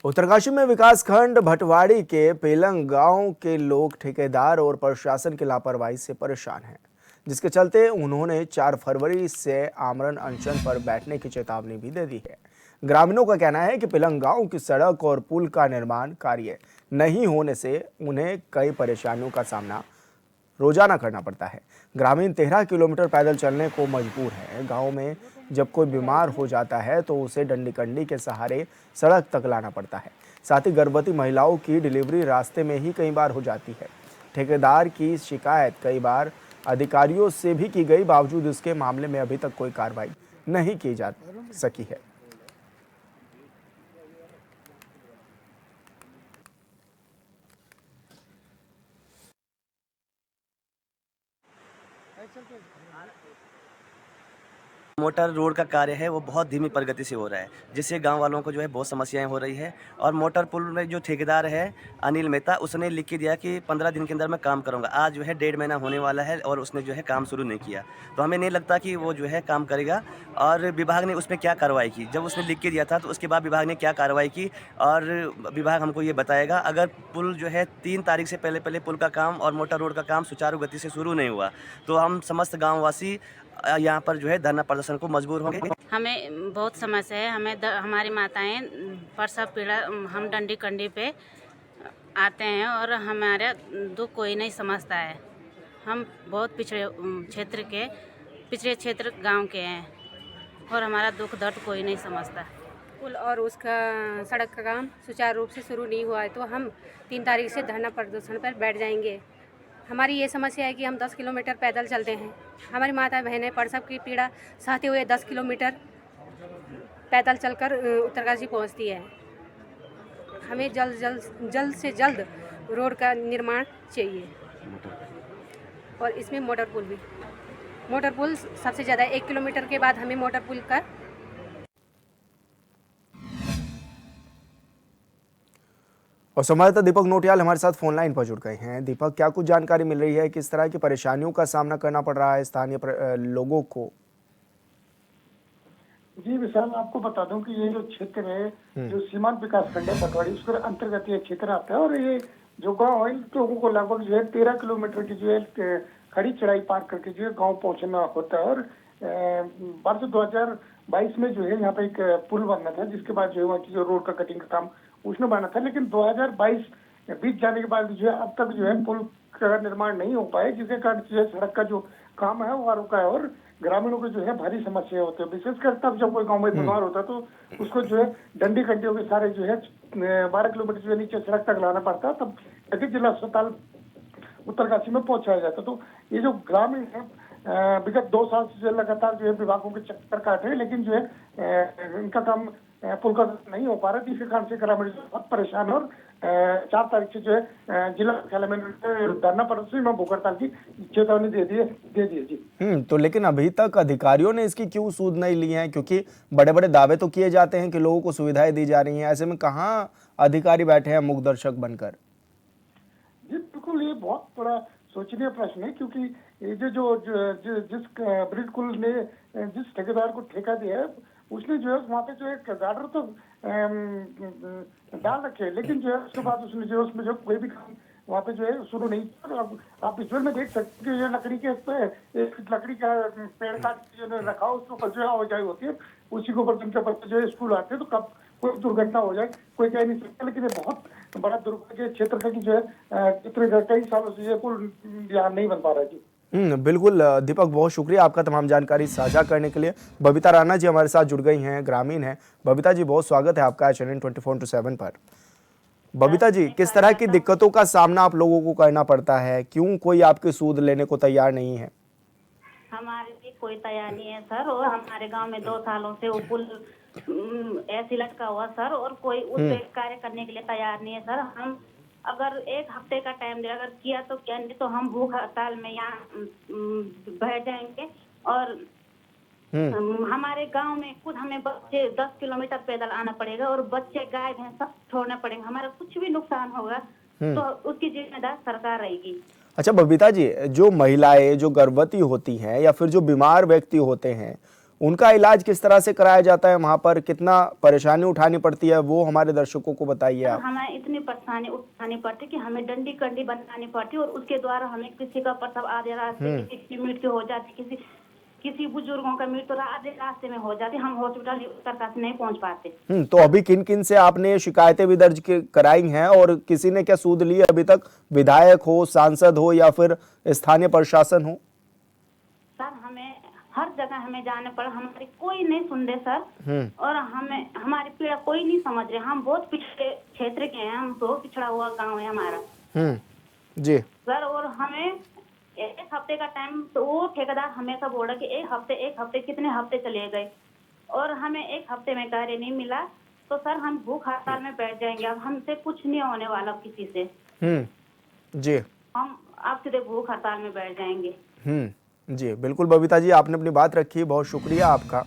उत्तरकाशी में विकासखंड भटवाड़ी के पेलंग गांव के लोग ठेकेदार और प्रशासन की लापरवाही से परेशान हैं, जिसके चलते उन्होंने 4 फरवरी से आमरण अनशन पर बैठने की चेतावनी भी दे दी है। ग्रामीणों का कहना है कि पेलंग गांव की सड़क और पुल का निर्माण कार्य नहीं होने से उन्हें कई परेशानियों का सामना रोजाना करना पड़ता है। ग्रामीण 13 किलोमीटर पैदल चलने को मजबूर है। गांव में जब कोई बीमार हो जाता है तो उसे डंडी कंडी के सहारे सड़क तक लाना पड़ता है। साथ ही गर्भवती महिलाओं की डिलीवरी रास्ते में ही कई बार हो जाती है। ठेकेदार की शिकायत कई बार अधिकारियों से भी की गई, बावजूद इसके मामले में अभी तक कोई कार्रवाई नहीं की जा सकी है। मोटर रोड का कार्य है वो बहुत धीमी प्रगति से हो रहा है, जिससे गांव वालों को जो है बहुत समस्याएं हो रही है। और मोटर पुल में जो ठेकेदार है अनिल मेहता, उसने लिख के दिया कि 15 दिन के अंदर मैं काम करूंगा। आज जो है 1.5 महीना होने वाला है और उसने जो है काम शुरू नहीं किया, तो हमें नहीं लगता कि वो जो है काम करेगा। और विभाग ने उस पर क्या कार्रवाई की, जब उसने लिख के दिया था तो उसके बाद विभाग ने क्या कार्रवाई की, और विभाग हमको ये बताएगा। अगर पुल जो है 3 तारीख से पहले पहले पुल का काम और मोटर रोड का काम सुचारू गति से शुरू नहीं हुआ तो हम समस्त गाँववासी यहाँ पर जो है धरना प्रदर्शन को मजबूर होंगे। हमें बहुत समस्या है। हमारी माताएं प्रसव पीड़ा, हम डंडी कंडी पे आते हैं और हमारा दुख कोई नहीं समझता है। हम बहुत पिछड़े क्षेत्र गांव के हैं और हमारा दुख दर्द कोई नहीं समझता। पुल और उसका सड़क का काम सुचारू रूप से शुरू नहीं हुआ है तो हम 3 तारीख से धरना प्रदर्शन पर बैठ जाएंगे। हमारी ये समस्या है कि हम 10 किलोमीटर पैदल चलते हैं। हमारी माता बहनें प्रसव की पीड़ा सहते हुए 10 किलोमीटर पैदल चलकर उत्तरकाशी पहुंचती है। हमें जल्द से जल्द रोड का निर्माण चाहिए और इसमें मोटर पुल सबसे ज़्यादा 1 किलोमीटर के बाद हमें मोटर पुल का। और संवाददाता दीपक नोटियाल हमारे साथ फोन लाइन पर जुड़ गए हैं। दीपक, क्या कुछ जानकारी मिल रही है, किस तरह की परेशानियों का सामना करना पड़ रहा है स्थानीय लोगों को? जी विशाल, आपको बता दूं कि ये जो क्षेत्र है, जो सीमांत विकास खंड है भटवाड़ी, उसके अंतर्गत ये क्षेत्र आता है। और ये जो गांव है, लोगों को लगभग जो है 13 किलोमीटर की जो है खड़ी चढ़ाई पार करके जो है गांव पहुंचना होता है। और वर्ष 2022 में जो है यहाँ पे एक पुल बनना था, जिसके बाद जो है वहाँ की जो रोड का कटिंग का काम उसने बना था। लेकिन 2022 बीत जाने के बाद जो है अब तक जो है पुल का निर्माण नहीं हो पाया, जिसके कारण जो है सड़क का जो काम है वो रुका है। और ग्रामीणों को जो है भारी समस्या होती है, विशेषकर तब जब कोई गांव में बीमार होता है तो उसको जो है डंडी कंडियों के सारे जो है 12 किलोमीटर जो है नीचे सड़क तक लाना पड़ता है, तब जाके जिला अस्पताल उत्तरकाशी में पहुंचाया जाता। तो ये जो ग्रामीण है विगत 2 साल से लगातार जो है विभागों के चक्कर काट रहे हैं, लेकिन जो है इनका काम पुल का नहीं हो पा रहा, जिसके कारण से ग्रामीण बहुत परेशान है। और 4 तारीख से जो है जिला मुख्यालय में धरना प्रदर्शन में भूख हड़ताल की चेतावनी दे दी जी। तो लेकिन अभी तक अधिकारियों ने इसकी क्यों सूद नहीं ली है? क्योंकि बड़े बड़े दावे तो किए जाते हैं कि लोगों को सुविधाएं दी जा रही हैं, ऐसे में कहाँ अधिकारी बैठे हैं मूक दर्शक बनकर? जी बिल्कुल, ये बहुत बड़ा सोचनीय प्रश्न है, क्योंकि ये जिस ब्रिज कुल ने जिस ठेकेदार को ठेका दिया है, उसने जो है वहाँ पे जो है गार्डर तो डाल रखे, लेकिन जो है उसके बाद उसने जो उसमें जो कोई भी काम वहाँ पे जो है शुरू नहीं किया। आप विजुअल में देख सकते हैं, लकड़ी के लकड़ी का पेड़ काट जो रखा हो, उसके ऊपर जो है आवाजाही होती है, उसी के ऊपर जिनके बच्चे जो है स्कूल आते हैं, तो कब कोई दुर्घटना हो जाए कोई कह नहीं सकता। लेकिन ये बहुत बड़ा दुर्भाग्य क्षेत्र का कि जो है इतने कई सालों से ये पुल यहाँ नहीं बन पा रहा जी। बिल्कुल दीपक, बहुत शुक्रिया आपका तमाम जानकारी साझा करने के लिए। बबीता राणा जी हमारे साथ जुड़ गई हैं, ग्रामीण हैं। बबीता जी, बहुत स्वागत है आपका चैनल 24/7 पर। बबीता जी, किस तरह की दिक्कतों का सामना आप लोगों को करना पड़ता है? क्यों कोई आपकी सूद लेने को तैयार नहीं है? हमारे लिए कोई तैयार नहीं है सर, और हमारे गांव में 2 सालों से वो पुल ऐसे लटका हुआ सर, और कोई उस पे कार्य करने के लिए तैयार नहीं है सर। हम अगर 1 हफ्ते का टाइम दे, अगर किया तो क्या, नहीं तो हम भूख हड़ताल में यहाँ बैठ जाएंगे। और हमारे गांव में खुद हमें बच्चे 10 किलोमीटर पैदल आना पड़ेगा, और बच्चे गाय भैंस सब छोड़ना पड़ेगा। हमारा कुछ भी नुकसान होगा तो उसकी जिम्मेदार सरकार रहेगी। अच्छा बबीता जी, जो महिलाएं जो गर्भवती होती हैं या फिर जो बीमार व्यक्ति होते हैं, उनका इलाज किस तरह से कराया जाता है, वहाँ पर कितना परेशानी उठानी पड़ती है, वो हमारे दर्शकों को बताइए आप। हमें इतनी परेशानी उठानी पड़ती कि हमें डंडी कंडी बनानी पड़ती और उसके द्वारा हमें किसी का प्रसव आधे रास्ते, किसी की मृत्यु हो जाती, किसी बुजुर्गों का मृत्यु आधे रास्ते में हो जाती, हम हॉस्पिटल उत्तरकाशी नहीं पहुंच पाते। तो अभी किन किन से आपने शिकायतें भी दर्ज कराई हैं और किसी ने क्या सूद ली अभी तक, विधायक हो, सांसद हो या फिर स्थानीय प्रशासन हो? सर हमें हर जगह हमें जाने पर हमारी कोई नहीं सुन रहे सर, और हमें हमारी पीड़ा कोई नहीं समझ रहे। हम बहुत पिछड़े क्षेत्र के हैं, हम बहुत पिछड़ा हुआ गांव है हमारा जी सर। और हमें एक हफ्ते का टाइम, तो वो ठेकेदार हमेशा बोल रहा कि एक हफ्ते कितने हफ्ते चले गए और हमें एक हफ्ते में कार्य नहीं मिला, तो सर हम भूख हड़ताल में बैठ जाएंगे। अब हमसे कुछ नहीं होने वाला किसी से। जी हम अब सीधे भूख हड़ताल में बैठ जाएंगे। जी बिल्कुल बबीता जी, आपने अपनी बात रखी, बहुत शुक्रिया आपका।